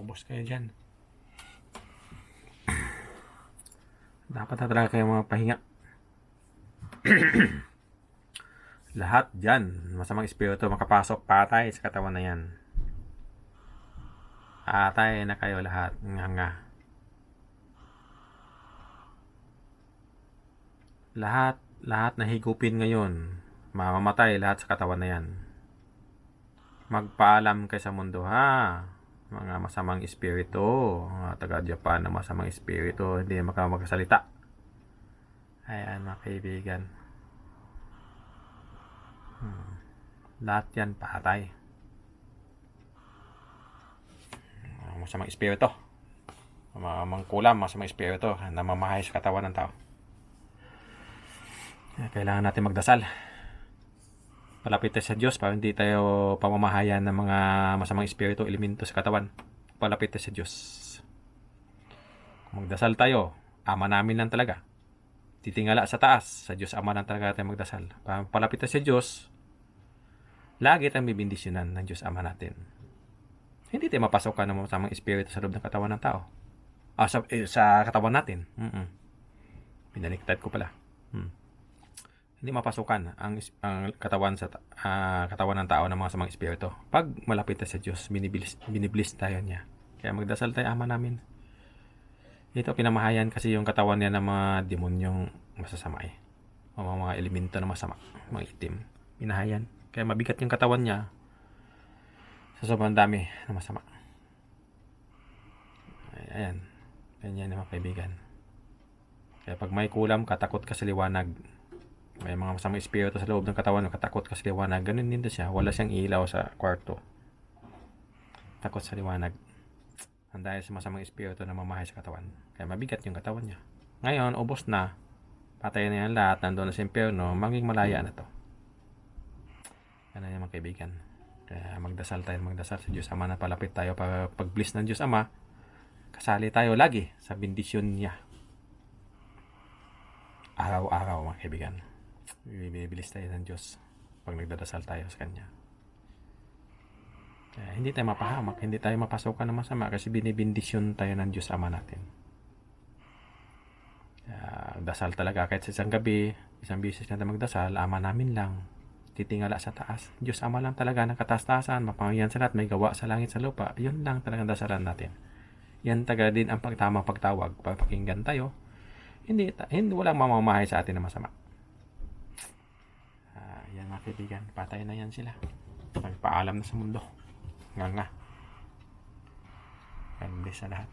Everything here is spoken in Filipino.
Ubos kayo dyan. Dapat na talaga kayo mga pahinga. Lahat dyan, masamang espiritu makapasok, patay sa katawan na yan. Patay na kayo lahat. Nga. Lahat na higupin ngayon, mamamatay lahat sa katawan na yan. Magpaalam kayo sa mundo, ha? Mga masamang espiritu, mga taga-Japan na masamang espiritu, hindi magsalita. Ayan, mga kaibigan. Lahat yan patay. Masamang espiritu, mangkulam, masamang espiritu na mamahay sa katawan ng tao. Kailangan natin magdasal, palapit tayo sa Diyos para hindi tayo pamamahayan ng mga masamang espiritu, elemento sa katawan. Palapit tayo sa Diyos. Kung magdasal tayo, Ama namin lang talaga, titingala sa taas, sa Diyos Ama lang talaga tayo magdasal. Palapit tayo sa Diyos, lagi tayong bibindisyonan ng Diyos Ama natin. Hindi tayo mapasok ng masamang espiritu sa loob ng katawan ng tao. Sa katawan natin. Pinaliktad ko pala. Hindi mapasukan ang katawan katawan ng tao ng mga samang espiritu. Pag malapit tayo sa Diyos, binibliss tayo niya. Kaya magdasal tayo, Ama namin. Ito, pinamahayan kasi yung katawan niya ng mga demonyong masasama o mga elemento na masama, mga itim. Pinahayan. Kaya mabigat yung katawan niya sa sobrang dami na masama. Ayan. Ganyan mga kaibigan. Kaya pag may kulam, katakot ka sa liwanag. May mga masamang espiritu sa loob ng katawan, katakot ka sa liwanag. Ganun din siya. Wala siyang ilaw sa kwarto. Takot sa liwanag. Dahil sa masamang espiritu na mamahay sa katawan. Kaya mabigat yung katawan niya. Ngayon, ubos na. Patay na yan lahat. Nandun na sa impyerno. Maging malaya na to. Ganun yung mga kaibigan. Kaya magdasal sa Diyos Ama na palapit tayo para pag-bliss ng Diyos Ama. Kasali tayo lagi sa bendisyon niya. Araw-araw mga kaibigan. Bibilis tayo ng Diyos pag nagdadasal tayo sa Kanya. Kaya hindi tayo mapahamak, hindi tayo mapasukan ng masama kasi binibindisyon tayo ng Diyos Ama natin. Kaya dasal talaga kahit sa isang gabi, isang bisis natin magdasal, Ama namin lang. Titingala sa taas. Diyos Ama lang talaga ng kataas-taasan, mapangyarihan sa lahat, may gawa sa langit sa lupa. Yun lang talagang dasalan natin. Yan taga din ang tamang pagtawag. Papakinggan tayo. Hindi walang mamamahay sa atin na masama. Yan mga kaibigan, patay na yan sila. Nagpaalam na sa mundo. Nga. God bless sa lahat.